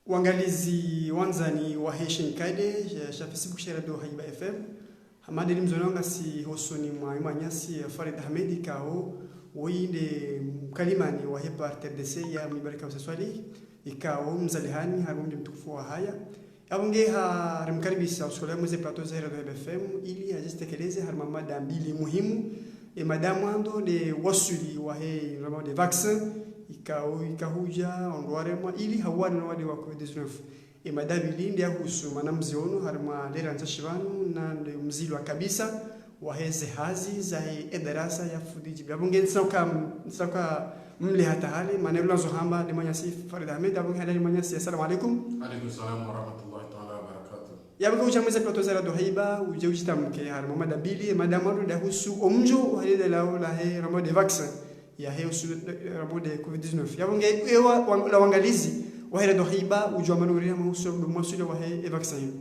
Uangalizi wanzani wa Heshin Kade ya Facebook share do Haiba FM. Hamadi mzonanga si hosoni mwa nyasi Farid Ahmedi kao winde mkalimani wa hepa RTDC ya mbaraka usaswali ikao mzalihani harundi mtukufu wa haya. Abunge ha rimkaribisa uskola mweze plateau za Radio Haiba FM ili ajitekeleze harmamada mbili muhimu e madamu ando de wasuli wa he ramo de vaccin ikahuja ondwaremwa ili hawani na wadi wa COVID-19 e madamu lindi ya husu manamziono harma lera nzashibanu na mzilo kabisa wa heze hazi za edarasa ya fudiji babunge nsauka mle hata hali maneno zohamba ni manyasi Farid Ahmed abunge halali manyasi assalamu alaykum salam wa rahmatullahi ta'ala wa barakatuh ya bunge uchamweza plateau za Radio Haiba uje ujitamke harma madabili madamu ndo husu omjo halile la he ramo de vaccin ya hiyo ramo de COVID-19 yabunge ewa la wangalizi wa Radio Haiba ujua manuri ama uso mwasuli wa he vaccin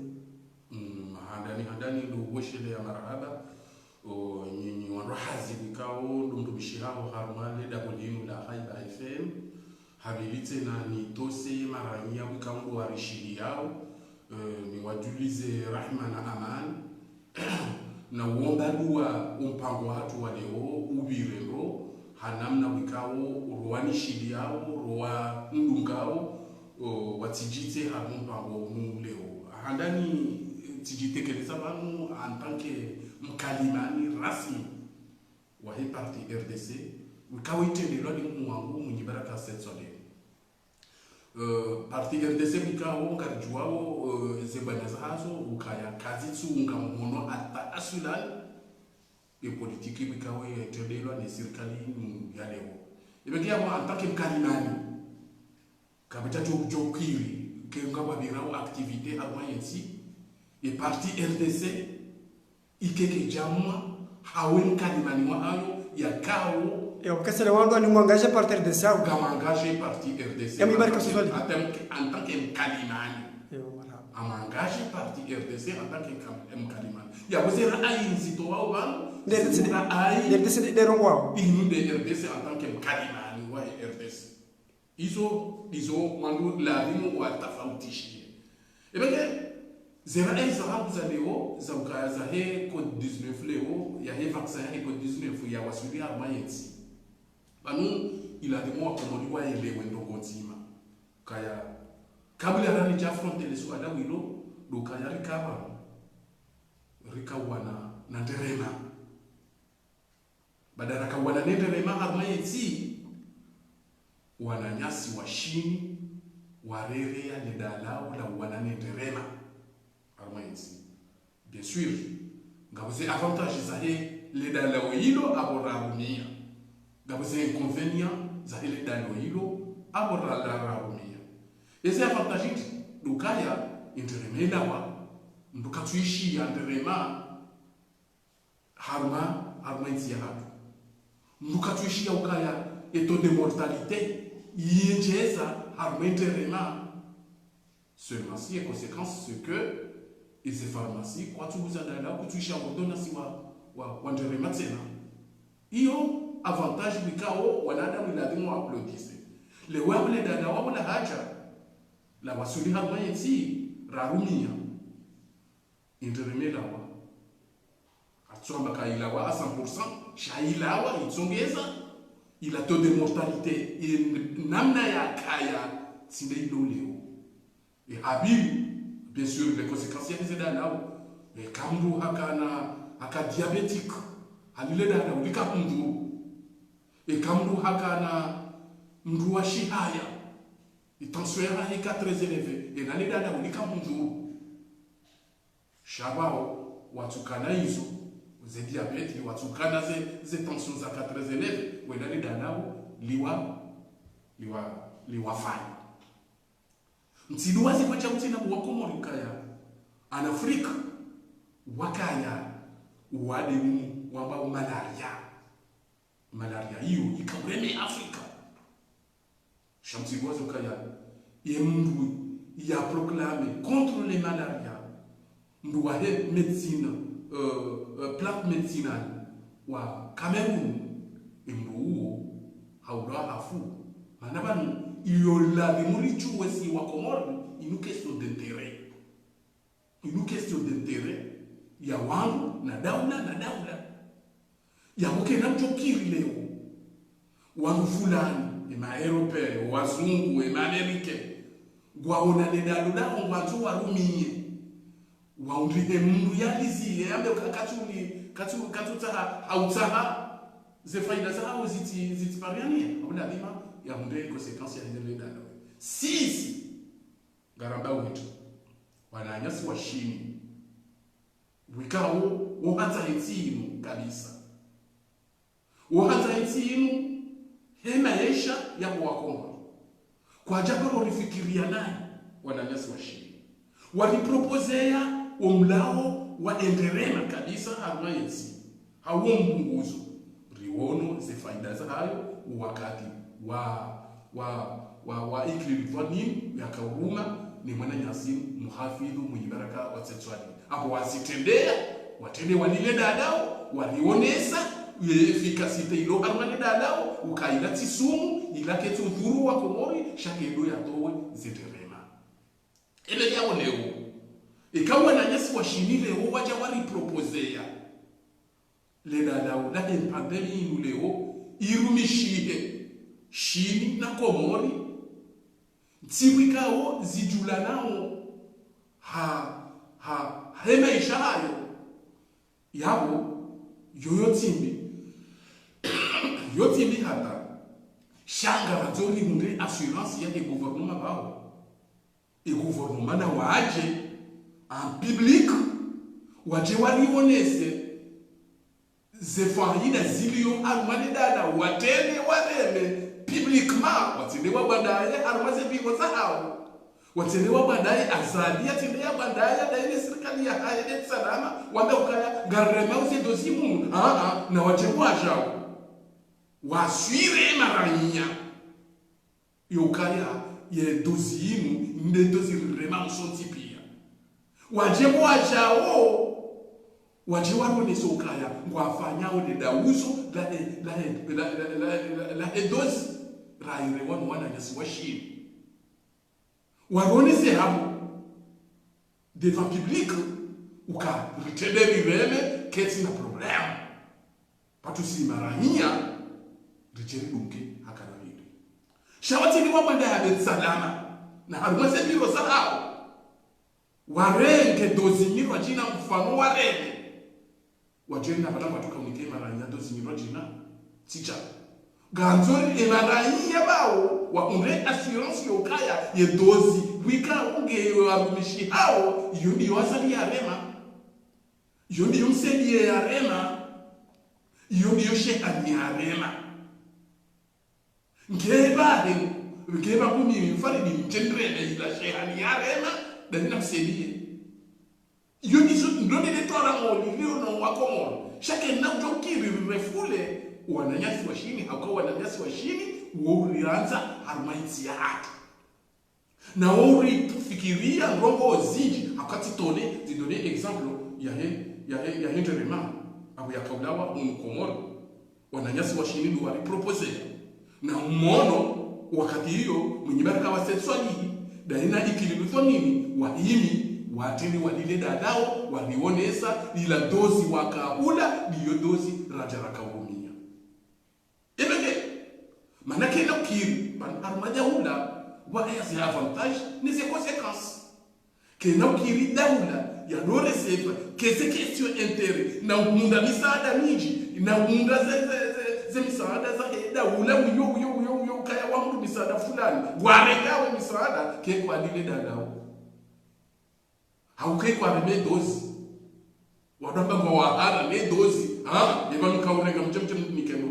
handani ndo woshele ya marhaba o nyinyi wanrahazi bikao ndo mtubishirao harmale da bolimu la Haiba FM habilite na ni tose marania bikao wa rishidi yao ni wajulize rahma na aman na uombaduwa umpango watu wa leo ubirero hanamna wikao ruwani shidi yao ruwa ndungao watijite hamumpango leo handani tijitekeleza banu en tant que mkalimani rasmi wa hii parti RDC wikao itendelwa ni mwangu mwenye baraka setsole parti RDC wikao ngarjuwao zebanaza hazo ukaya kazi tsunga mmono ata asulal e politiki wikao itendelwa ni serikali ya leo imekia kwa en tant que mkalimani kabita jokiri kenga babirao activité amoyensi e parti RDC ikeke jamwa hawen kalimani wa hayo ya kao kasala wangu ni mwangaje parti RDC au kama engagé parti RDC ya mibaraka swali en tant que kalimani engagé parti RDC en tant que kalimani ya wazera ai nzito wao bana RDC de rongwao inu de RDC en tant que kalimani wa RDC izo mangu la rimu wa tofautisha ebeke zera eza habuza leo za ukaza he code 19 leo ya he vaccin he code 19 ya wasuli armayensi banu ila de moi komodi wa ele wendo gotima kaya kabla rani ja fronte le swada wilo do kaya rikawana na nderema badala kawana nderema armayensi wananyasi wa shini warere ya nedalao la wana nderema bien sûr ngabuze avantage zahe le dalo hilo aborarumia ngabuze inconvénient zahe le dalo hilo aborarumia ese avantage dukaya interemela wa ndukatuishi ya nderema harma insi ya hatu ndukatuishi ya ukaya eto de mortalité yinjeza harma interema seulement si les conséquences c'est que et ces pharmacies kwa tu uzana la kutuisha bodona si wa nderema tena hiyo avantage bikao wanadamu lazima waplodise le wable dada wabula haja la wasuli harma yeti rarumia interemela wa atsomba kaila wa 100% shaila wa itsongeza ila taux de mortalité namna ya kaya sinde ilo leo et habile bien sûr les conséquences ya zeda lao et kamru haka diabétique halile dada ulika mndu et kamru haka mndu wa shihaya et tension ya très élevée et nale dada ulika mndu shabao watukana hizo ze diabete watukana ze tension za très élevée we nale dada liwa fine mtiduwazi kwa chautina wakomori kaya an Afrika wakaya wade wamba malaria hiyo ikaweme Afrika shamtiduwazi kaya yemndu ya proclame contre les malaria ndu wa médecine plante médicinale wa Cameroun mndu haura hafu manabani iyo la muri chuwesi wa Komoro une question d'intérêt. Une question d'intérêt ya wangu na daula. Ya mkena mchokiri leo. Wangu fulani, ema Europeo, wazungu, ema Amerike. Gwaona nedalo da wangu warumie. Waundrihe mundu yaliziye, ambe katuta hautaha. Ze faida zao ziti pariania. Abuna lima ya mundu konsekansi ya nedalo. Sisi garamba wetu wananyasi washini wikao wohanza hitinu kabisa wohanza hitinu hema yesha ya kuwakoma kwa japo walifikiria naye wananyasi washini walipropozea umlao wa enderema kabisa haruma yesi hawo mbunguzo riono ze faida za hayo wakati wa ikilifani ya kauruma ni mwana nyasi muhafidhu mwibaraka wa tsetwani hapo wasitendea watende walile dadao walionesa efikasite ilo harmane dadao ukaila tisumu ilake tudhuru wa komori shakedo ya towe ziterema ele yao leo ikawa na nyasi washini leo waja wali proposea le dadao la empandeli inu leo irumishihe shini na komori tiwikao zijulanao hema ishayo yabo yoyotimbi hata shanga razoni hunde assurance ya gouvernement bao e gouvernement na waje en public waje walionese ze faida zilio almane dada watende wareme publiquement watende wabadaye armaze biko zao watende wabadaye azali atende wabadaye daile serikali ya haya salama wanda ukaya garema usi dosimu na wachebwa jao waswire maranya yokaya ye dosimu nde dosirema msonti pia wachebwa jao wajewa rone sokaya ngwafanya ode dauzo la edozi raire wana nyasi washini warone se hapo devant public uka ritederi reme keti na problem patu si marahia rijeri dunke hakana hili shawati ni wabanda ya salama na harumase biro zao warenge dozi mirwa jina mfano warenge wajenda bana watuka unike maranya dozi mirwa jina ticha ganzori emaranya bao wa unre assurance yokaya ye dozi wika unge wa mishi hao yundi wasali ya rema yundi yumsedi ya rema yundi yoshe anya rema ngeba kumi mfari ni mtendre na ila shehani ya rema dani namsedi yundi ndoni de tora ngoli lio no wakomo shake na utokiri refule wananyasi washini hauka wananyasi washini wurianza harumaiti ya hatu na wuri fikiria ngongo ziji hakati tone zidone example ya henderema abu ya kaulawa umukomoro wananyasi washini ndu wali propose na umono wakati hiyo mwenyibaraka wa setswalihi daina ikililuto nini wahimi watini walile dadao walionesa ila dozi wakaula niyo dozi rajaraka umia ebeke manake na kiri ban armaja ula wa ya ses avantages ni ses conséquences que na kiri daula ya no receive que c'est question intérêt na munda misaada miji na munda ze misaada za daula uyo kaya wa mtu misaada fulani warengawe misaada ke kwa lile dadao haukai kwa reme dozi wadamba kwa wahara ne dozi yeba mkaurenga mchemchem nikendo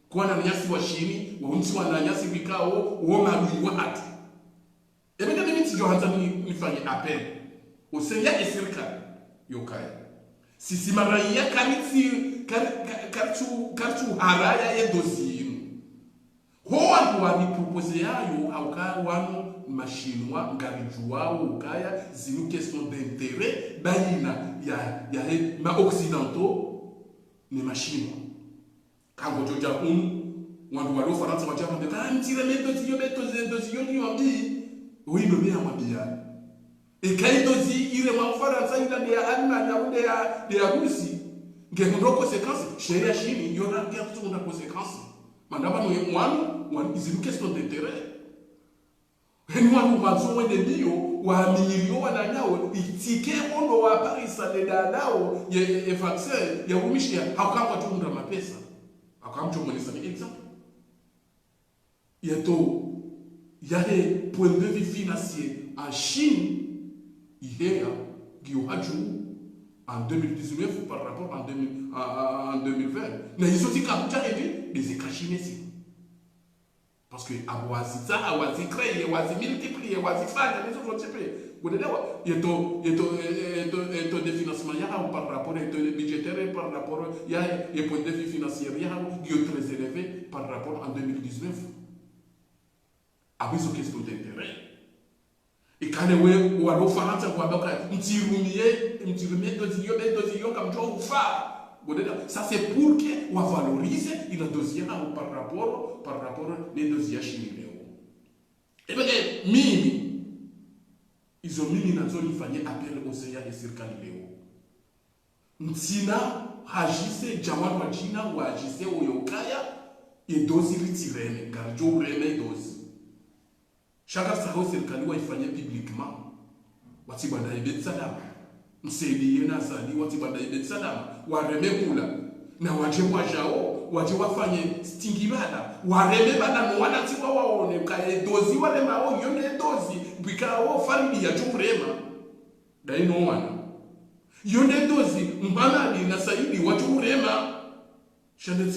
kwa na nyasi washini waunzi wana nyasi vikao uoma adui wa hatu ebeka mimi tijohanza nifanye appel usengia esirika yokaya sisi maraiya kamiti kartu haraya ye dozi inu hoa wani propose yayo haukaa wanu machinwa ngarijuao ukaya zinu question d'intérêt baina ya ma occidentaux ne machinwa kango joja wandu walo faransa wajama de kan tire meto ziyo ni wambi oui no me amabia e kai dozi ile ma Ufaransa ila de Allemagne au de Russie ngendo conséquence sheria chini yona kiatu kuna conséquence mandaba no mwanu is une question d'intérêt henwa no bazo de bio wa milio wananyao itike ondo wa Paris ale dadao ye vaccin ya umishia hakamba tunda mapesa akamcho mwenisa ni exemple yato yale point de vue financier en Chine hier Gyohaju en 2019 par rapport en 2020 mais ils ont dit qu'il des écrans chinois parce que awazi créé awazi multiplié awazi faire les autres types vous voyez et de financement il y a par rapport et budgétaire par rapport il y a et point de vue financier il y a très élevé par rapport en 2019 avec ce question d'intérêt et quand on a l'offrance pour avoir un petit dossier comme toi ou fa ça c'est pour que on valorise il a dossier par rapport les dossiers chimiques et bien mimi ils ont mis dans zone il fallait appel au CA et circa léo ntina agisse jamal wajina ou agisse oyokaya et dossier retiré car jo remet dossier chaque fois que circa léo il fallait publiquement wati banda ibet salam msaidiye na sali wati banda ibet salam wareme kula na waje wajao waje wafanye stingibada wareme bana mwana tiwa waone kae dozi wale mao yone dozi bikao family ya chuprema dai no wana yone dozi mbana ni na saidi wachurema shande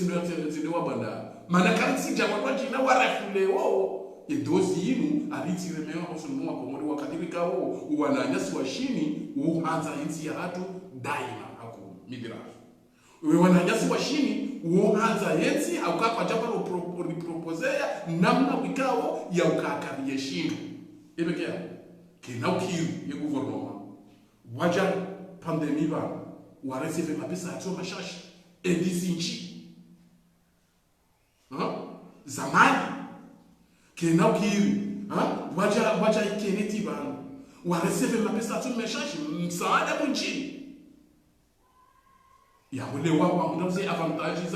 tsindo wabanda mana kansi jamaa kwa jina warafule wao e dozi yinu alitiremea osunwa kwa mwali wakadibika wao wananyasi wa shini uhanza insi ya hatu daima haku midirafu wananyasi wa shini uhanza yensi haukapa japa riproposea namna wikao ya ukakabie shini ebekea kena ukiru ye guvernoma waja pandemi ba wareseve mapesa atio mashashi edisi nchi zamani kena ukiru waja ikeneti banu wareseve mapesa atio mashashi msaada kunchi ya wale wao mnaoze avantage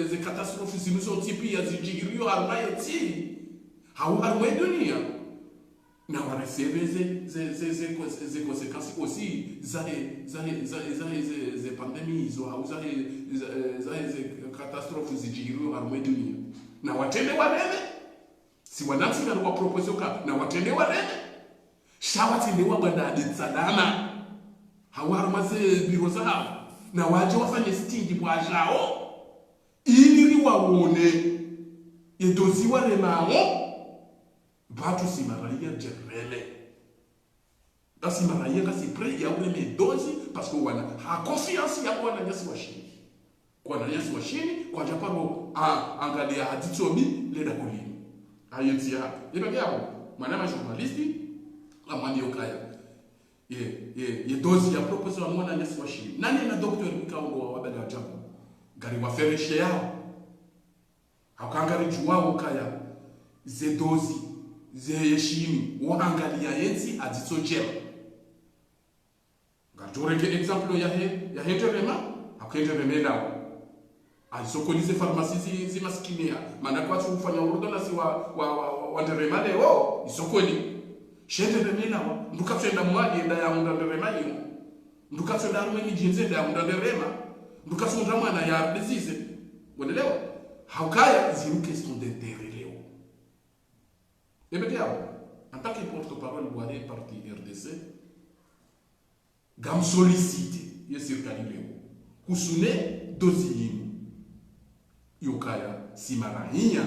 za catastrophe zinuzo tipi ya zijigirio almayeti hauharwe dunia na wareseve ze conséquences aussi za pandemie zo au za catastrophe zijigirio almayeti dunia na watende wareme si wanansi na kwa proposition na watende wareme shawatende wabanda de salama hauharmaze biro zao na waje wafanye stingi bwajao ili waone edozi wale mao batu simaraia jerele basi maraia kasi pre ya ule medozi parce que wana ha confiance ya kwa nyasi wa shini kwa japano angalia haditomi leda kulini ayetia ibaki hapo mwana journalisti amani okaya ye dozi ya proposition ya mwana nyasi wa shini nani na docteur mkaongo wa wabada jabu gari wa fereshe yao hakangari juwao kaya ze dozi ze yeshini waangalia yenzi aditsojela gatoreke exemple ya henderema hakenderema nao alisokonize pharmacie zi maskinia maana kwa kufanya ordonance wa nderema leo isokoni shende remela ndukatenda mwadi enda ya nderema yimo ndukatenda mweni jinze ya nderema ndukatunda mwana ya disease unaelewa haukaya ziru question d'intérêt leo ebekea en tant que porte-parole boire parti RDC gam sollicite ye serikali leo kusune dozi yimo yokaya simarahia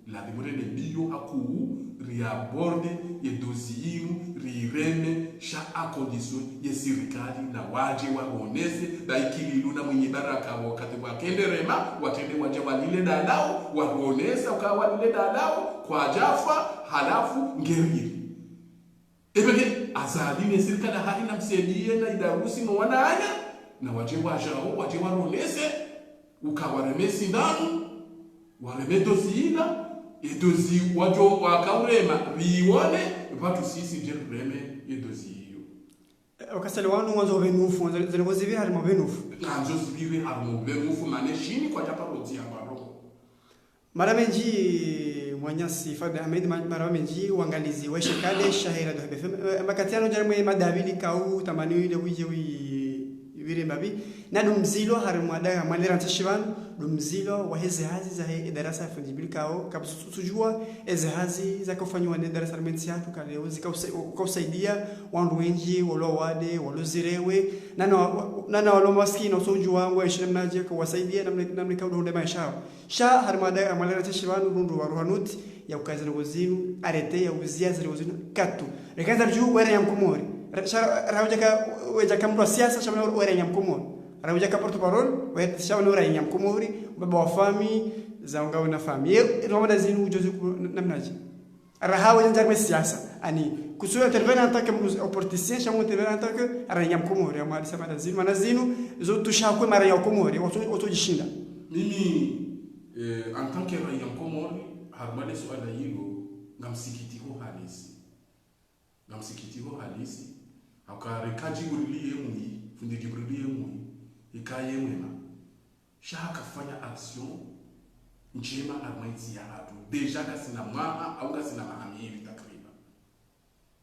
la demande de bio aku riaborde ye dozi yinu rireme sha a condition ye serikali na waje waonese daikililu na mwenye baraka wakati wakenderema watende waje walile dadao waonesa ukawalile dadao kwa jafa halafu ngeriri ebeke azaline serikali haina msaidie na idarusi no wananya na waje wajao waje waonese ukawaremesi ndanu wareme dozi ina edozi wajo wakaurema vione watu sisi jerureme edozi hiyo wakasali wanu mwanzo benufu zinagozi vile harimo benufu nganzo zibiwe harimo benufu mane shini kwa japa roti ya baro mara menji mwanyasi Fadhi Ahmed mara menji uangalizi wa shekade shahira do BFM makatiano jarimo madabili kau tamani ile wije vile mabi na dumzilo harimo ada malera ntashivan dumzilo wa hizi hazi za darasa ya fundi bilkao kabisa tujua hizi hazi za kufanywa na darasa la mensiatu kale zikausaidia wandu wengi walo wade walo zirewe na walo maskini usojua wangu ishi mnaje kuwasaidia namna kaudo ndo maisha sha harimo ada malera ntashivan rundu wa ruhanut ya ukazi na gozinu arete ya uzia zile gozinu katu rekaza juu wera ya mkomori rawjaka wejaka mtu siasa shamana wera ya mkomori rawjaka porto-parole wa shamana wera ya mkomori baba wa fami za ngao na fami romada zinu ujozi namnaji rahawa njarme siasa ani kusura intervenir en tant que opportuniste shamu intervenir en tant que aranya mkomori ama sema zinu manazinu zo tushakwe mara ya mkomori watu jishinda mimi en tant que raya mkomori harmale swala hilo ngamsikitiko halisi akarekaji uliye mwi fundi jibrilie mwi ikaye mwema shaka fanya action njema armaiti ya hatu deja kasina maa au kasina mahami hivi takriban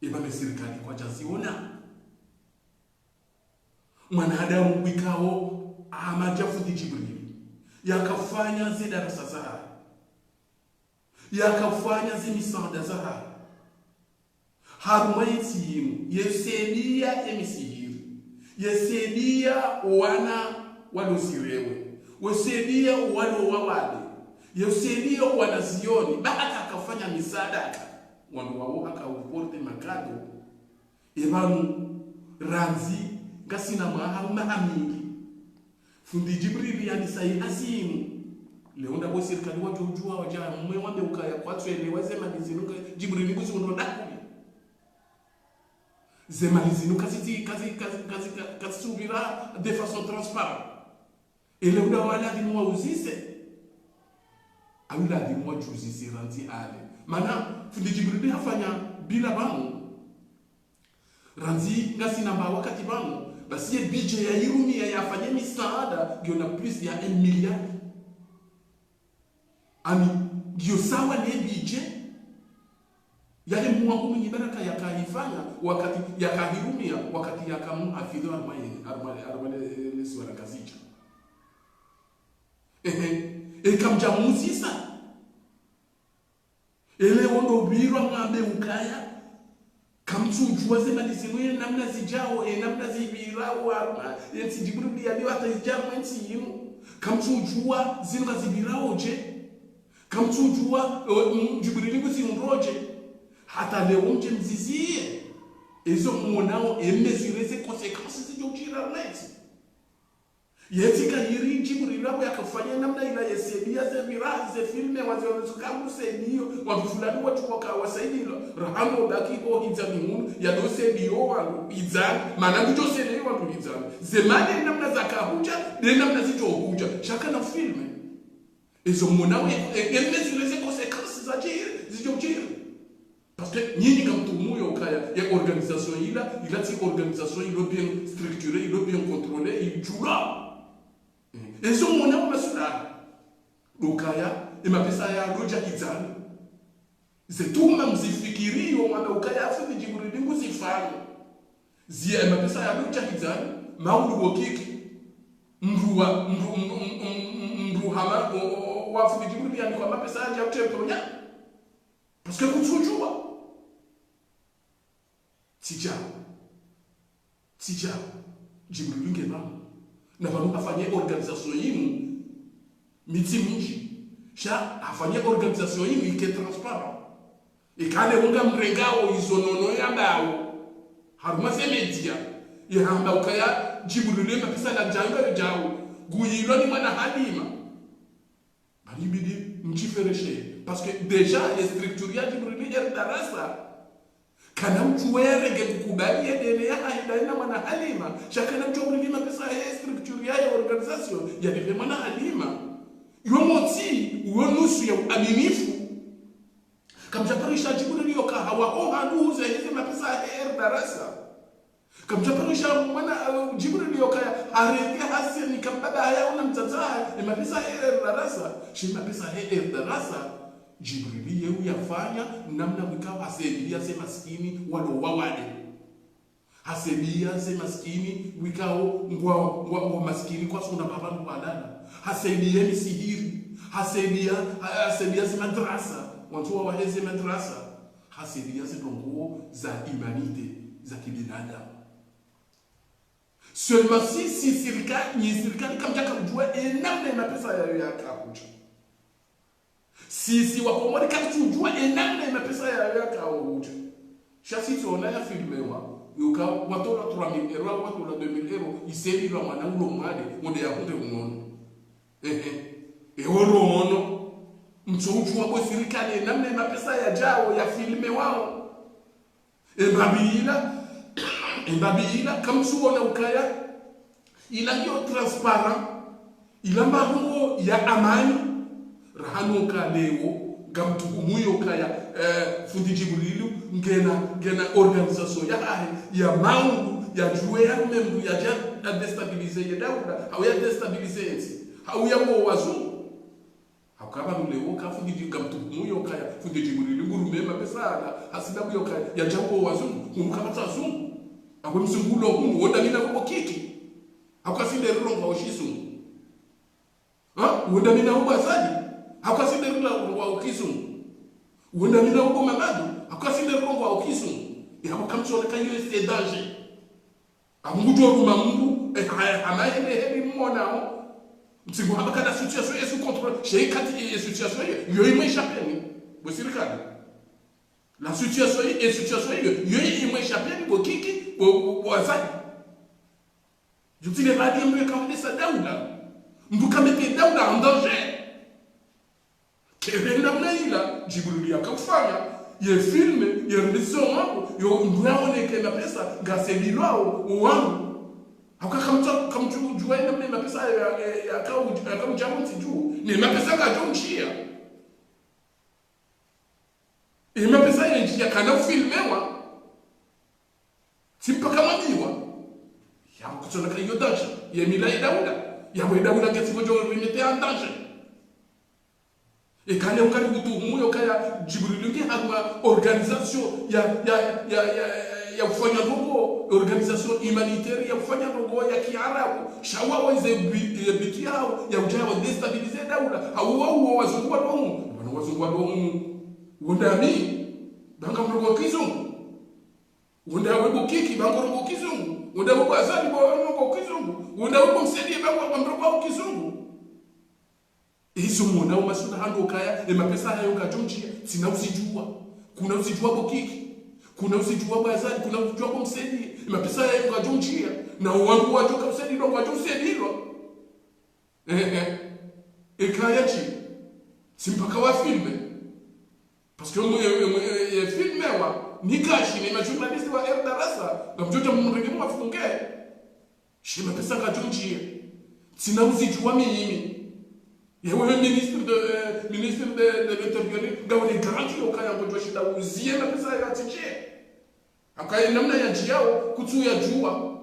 iba serikali kwa jaziona mwanadamu wikao amaja fundi jibrili yakafanya zidarasa za yakafanya zimisanda za harmaiti yesedia emisihiri yesedia wana walosirewe wesedia walo wawade yesedia wana zioni baada akafanya misadaka wandu wao akauporte makado ebanu ranzi gasina mahamiki fundi jibrili yani sai asimu leonda bo serikali watu ujua waja mwe wande ukaya kwatwe wazema dizinuka jibrili nguzi ndo ndakuli zemalizinu kazi subira de façon transparente et le uda wala di mwa uzise awila di mwa juzise ranzi ale mana fundi jibrili hafanya bila bamu ranzi ngasi namba wakati bamu basi ye budget ya yirumi ya afanye misaada giona plus ya 1 milliard ami gio sawa ne budget yale Mungu mwenye baraka yakaifanya wakati yakahirumia wakati yakamu afidho armale lesi wala kazicha kamjamuzisa ele wondo birwa ngabe ukaya kamtujua zema disimwe namna zijao namna zibirao yeti jibrudi yaliyo hata ijamwe nti yimu kamtujua zinga zibirao je kamtujua jibrudi kuzinroje hata leo nje mzizie ezo mwanao emesurer ses conséquences zijojira net yetika yiri jibril rabo yakafanya namna ila yesedia ze mirazi ze filme wazokamu senio watu fulani watu wakawasaidia rahamo dakiko hizaminun ya dose dio wangu izan maana ndio senio watu izan zemane namna zakahuja de namna zijohuja shaka na filme ezo mwanao emesurer ses conséquences zijojira parce que nyinyi kama tumuyo kaya ya organisation il a cette organisation il est bien structuré il est bien contrôlé il jura et so mona masura ukaya imapesa ya roja kizani zetuma mzifikirio mwana ukaya afu jibrili nguzifanya zia imapesa ya roja kizani maulu wokiki mruwa hama wafu jibrili yani kwa mapesa ya utemponya parce que kutujua tija jibrili ngema na banu afanye organisation yimu miti mingi sha afanye organisation yimu ike transparent ikale unga mrengao izonono yandao haruma se media yahamba ukaya jibrili mapisa la janga jao guyilo ni mwana halima balibidi mchifereshe parce que déjà les structures jibrili darasa kana mtuwere ngekukubali yedele ya haida mwana halima shakana mtuwere mapesa ya structure ya organisation ya dele mwana halima yomoti uonusu ya aminifu kamjaparisha Jibril yoka hawa handuze hizi mapesa darasa kamjaparisha mwana Jibril yoka areke haseni kabada haya una mtata ni mapesa darasa shi mapesa darasa Jibril yeu yafanya namna wikawa hasebia se maskini walo wawade hasebia se maskini wikao ngwa maskini kwa suna baba mbadala hasebia misihiri hasebia se madrasa watu waheze madrasa hasebia se dongo za humanite za kibinadamu seulement si serikali kamtaka kujua namna mapesa ya kakucha si wakomori katujua namna mapesa ya kakucha shasi tuona ya filmewa yuka watola 3000 euro watola 2000 euro iseli la mwana ulo mwade ngode ya kunde unono euro ono mtsoujua kwa serikali namna mapesa ya jao ya filme wao embabila kamsuona ukaya ila hiyo transparent ila mahuo ya amani rahano kaleo gamtukumuyo kaya fundi Jibrilu ngena organisation ya maungu ya juwe ya membu ya destabiliser ya Dauda au ya destabiliser eti au ya wazungu hakaba nuleo ka fundi gamtukumuyo kaya fundi Jibrilu ngurume mapesa hasida buyo kaya ya jawo wazungu kumkamata wazungu abo msungulo huko wonda mina kwa kiki akasinde rongo oshisu wonda mina huko asadi akasinde rongo wa ukisu wonda mina huko mamadu akasinde rongo wa ukisu yabo kamchona kayo c'est danger amujo ruma mungu amaye hebi mmonao msigo habakada situation est sous contrôle chez kati situation yo imwe chapeni bo sirikali la situation yo imwe chapeni bo kiki wazadi jutile badi mwe kamdesa Dauda mbuka mete Dauda en danger kebenda mnaila Jibril yakafanya ye filme ye remission yo ndwaone na pesa gaselilwao wangu kamjua ina na pesa ya kamjamu tiju ni mapesa ga jonchia ina pesa ya njia kana filmewa simpaka madiwa ya kutona kayo danger ya milai Dauda ya Dauda ngati mojo rimete en danger et quand on a dit tout kaya Jibril ngi hakwa organisation ya kufanya robo organisation humanitaire ya kufanya robo ya kiarabu shawa waweze biti yao ya ujawa destabiliser Dauda au wazungu wa domu wondami banga mrogo kizungu wonda webo kiki banga mrogo kizungu wonda webo azali mrogo kizungu wonda webo msedi banga mrogo kizungu hizo mwana umasuna hando kaya mapesa hayo ngajonjia sina usijua kuna usijua bokiki kuna usijua bazali kuna usijua bomsedi mapesa hayo ngajonjia na wangu wajoka usedi ndo ngajosedi hilo ekayachi simpaka wa filme parce que le filme wa nikashi ni journaliste wa darasa ngamjoja mrengemo afunge shima pesa ngajonjia sina usijua mimi yewe ministre de l'intérieur gawle garanti okaya ngojwa shida uzie na pesa ya tije akaya namna ya jiao kutu ya jua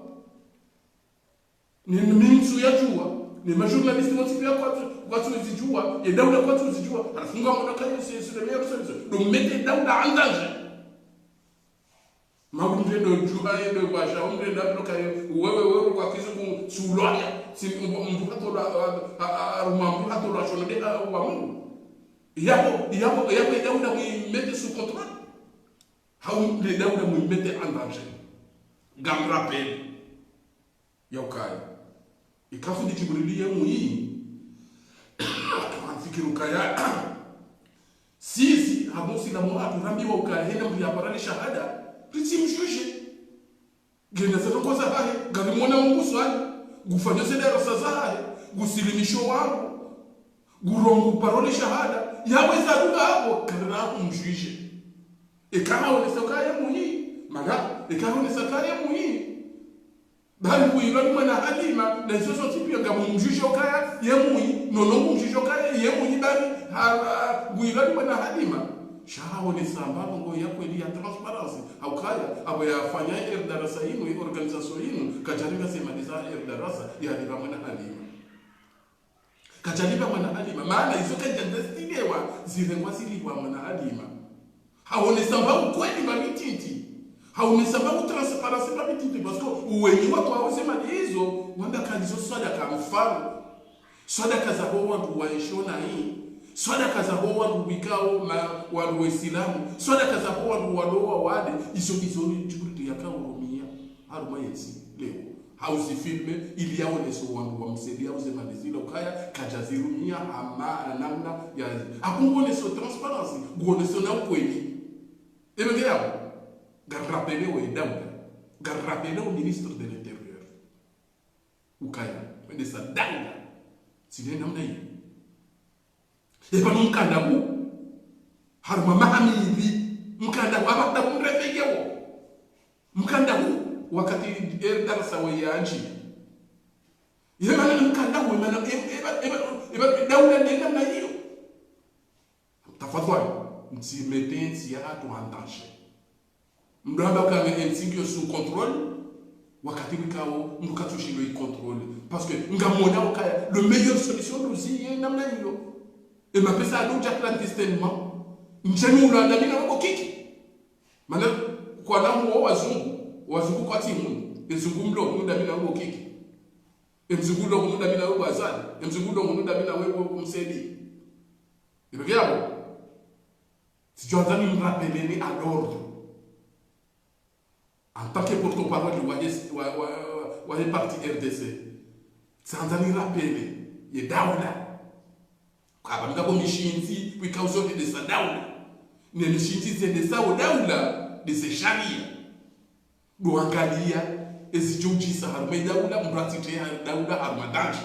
ni mintu ya jua ni majournaliste wote pia watu zijua ya Dauda watu zijua anafunga mwana kayo c'est le meilleur solution donc mettez Dauda en danger maumbe no jua ye no washa umbe na blokayo wewe kwa kizungu suloya si mbu hatola rumambu hatola shona de wa mungu yabo Dauda mette sous contrôle haum le Dauda mette en danger gam rappel yokai ikafu di Jibril ya muyi afikiru kaya sisi habosi na mwa turambiwa ukahena mbiyaparani shahada tusimshushe genda sasa kwa sababu galimona Mungu swali gufanya zedero sasa gusilimisho wangu gurongo parole shahada yaweza ruga hapo kana kumshushe ekama onesakaya muhi maga ekama onesakaya muhi bali kuilwa mwana Halima na sio tipia gamumjusho kaya yemuhi nono mumjusho kaya yemuhi bali kuilwa mwana Halima shao ni samba ngo ya kweli ya transparency au kaya abo ya fanya darasa yinu organisation yinu kajaringa sema diza darasa ya diba mwana halima kajaliba mwana halima maana hizo kajandestilewa zilengwa ziliwa mwana halima haone samba ukweli mabititi haone samba transparency mabititi parce que uwenyi watu hawasema hizo wanda kandizo sadaka mfano sadaka za watu waishona hii sadaka za watu wikao watu waislamu sadaka za watu wadoa wade izo jiburi yakaurumia haruma yetsi leo hausi filme ili yaoneso watu wamsaidia uzema dizila ukaya kajazirumia ama namna ya akungoneso transparency guoneso na ukweli ebenge yabo garrapele we dawda garrapele au ministre de l'intérieur ukaya wende sa dawda sine namna hiyo eba mkanda huu haruma mahamili mkanda huu abada mrefegewo mkanda huu wakati darasa wa yaji yema mkanda huu eba dawda de namna hiyo tafadhali msimetensi ya watu andaje mramba kama ensingio sous contrôle wakati wikao mkatushilo i contrôle parce que ngamona wakaya le meilleure solution aussi est namna hiyo et ma pesa aloja clandestinement njeni ulanda mina wabokiki maana kwa namu wazungu kwa timu ezungumlo kunda mina wabokiki emzungulo kunda mina wabazali emzungulo kunda mina wabomsedi ibegabo si tu entends me rappeler à l'ordre en tant que porte-parole du parti RDC, c'est en train de rappeler, il y a Daoula. Quand on a mis Mishinti, puis quand on a de sa Daoula, mais Mishinti c'est de sa Daoula, de ses charia. Douangalia, et si tu dis ça, mais Daoula, on doit citer Daoula à Madange.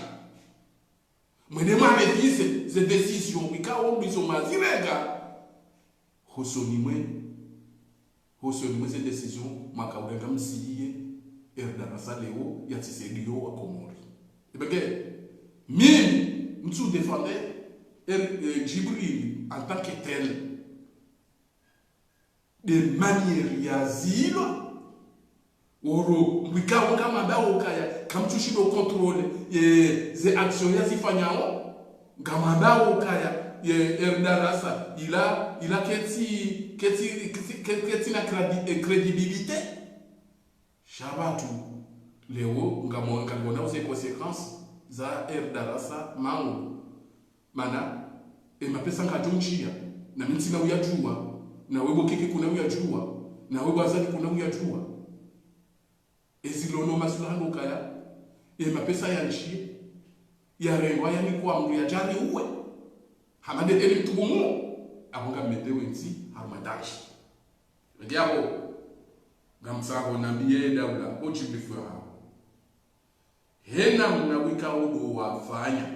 Mais les maladies, ces décisions, puis quand on dit au Mazirega, Hosoni ces décisions makaurenga msiye darasa leo ya Tshisekedi wa Komori. Ebege mimi mtu défendait Djibril en tant que tel de manière yazilo oro mbikao kama ndao kaya kamtushido contrôle ze action yazifanyao kama ndao kaya darasa ila keti na crédibilité shabatu leo ngamona uze conséquences za darasa mangu mana mapesa ngajonjia na mimi na uyajua na wewe kiki kuna uyajua na wewe bazali kuna uyajua ezilono masulano kaya mapesa ya nchi ya rengwa yani kwa mtu ya jari uwe hamade eli mtubumu abonga metewe nsi harmadashi ndiabo gamsako nambiye Daula ojibifwa hena mnawika udo wafanya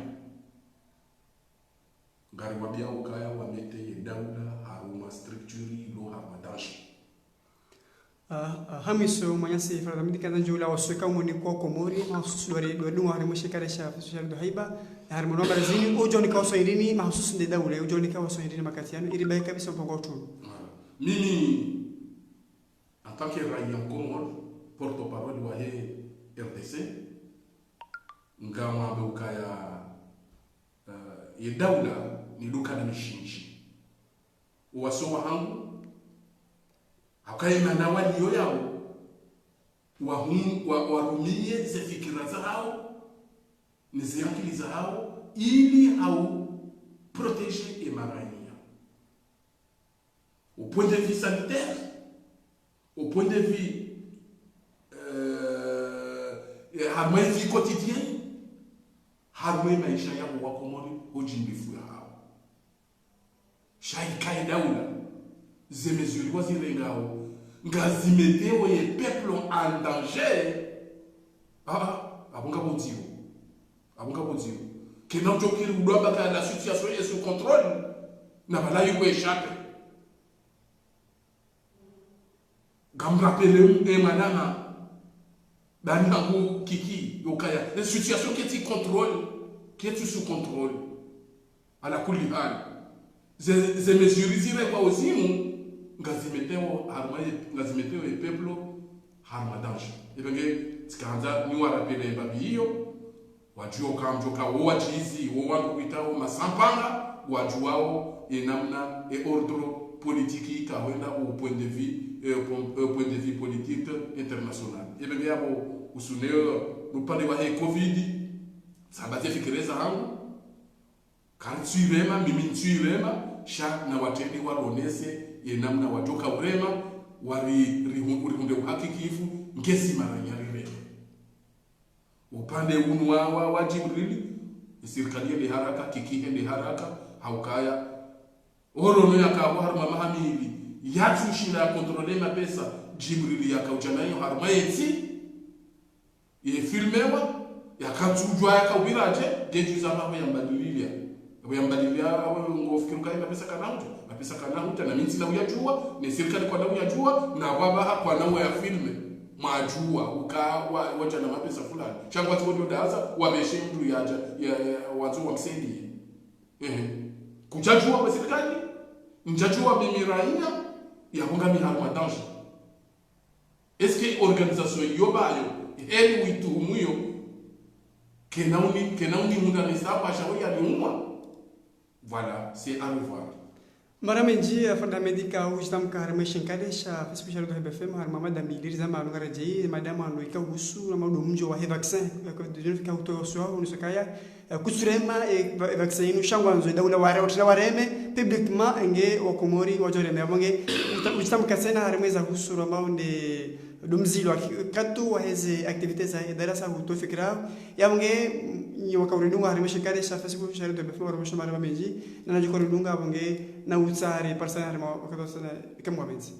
ngari wabia ukaya wamete Daula haruma structure lo harmadashi hamiso manyasi faramidi kana jula wasweka umoni kwa Komori mahsusu do hari mushikare shafi social do haiba har mono barazini ujoni kwa soirini mahsusu de Daula ujoni kwa soirini makatiano ili bai kabisa mpongo tu mimi en tant que raia Komor porte-parole wa RDC ngama ukaya Daula ni duka na mishinji wasowa hangu akaima na walio yao warumie ze fikira zao nizi akili zao ili au protéger Emarania au point de vue sanitaire, au point de vue à ma vie quotidienne, harmé maisha ya wa Komori ojimbifu hao shaika Daula zemezuri wazirengao ngazimetewe ye peuple en danger abonga bonzio que notre qui doit battre la situation est sous contrôle na bala yuko échappé gamrapele manana danangu kiki yokaya la situation qui est contrôle qui est sous contrôle à la kulli hal ze mesures zile kwa uzimu ngazimeteo epeplo harmadanje ebenge tikaanza ni warapele babi hiyo wajua kamjoka wachizi wangu kuitao masampanga wajuao enamna ordre politique kawenda au point de vue politique international ebenge yabo usuneo nupande wa covid sabate fikireza hangu kantsirema mimi ntsirema sha na watendi waronese enamna wajoka urema wari rihunde uhakikifu ngesi maranyarire upande unwa wa Jibril serikali ile haraka kikihe ile haraka haukaya orono yakabo harma mahamili yatushira kontrole mapesa Jibril yakaujanayo harma yeti filmewa yakatujwa yakawiraje dejuza mama yambadilia awe ngofikiruka ina pesa kana na minsi na uyajua ni serikali kwa damu yajua na baba kwa damu ya filme majua wacha na mapesa fulani changwa tu daza wameshe mtu yaja watu wamsaidie kujajua kwa serikali njajua mimi raia ya kunga miharma danger eske organisation yobayo eli witu muyo kenauni muna nisaba shauri ya niumwa. Voilà, c'est à revoir. Maramenji afanda medika ujtam karma shinkadesha special do BFM har mama dambilir zama ngara jei madama no ika usu na mado mjo wa vaccin de fica auto sio no sakaya kusurema vaccin no shangwanzo daula ware otina wareme publiquement enge wakomori wajoreme abonge ujtam kasena har meza usu na maunde domzilo katu wa hizi activities za darasa utofikira yabonge ni wakaurindunga har meshikare sa Facebook share do BFM har meshomara meji na najikorindunga abonge na utsari persona har ma wakatosana kamwamenzi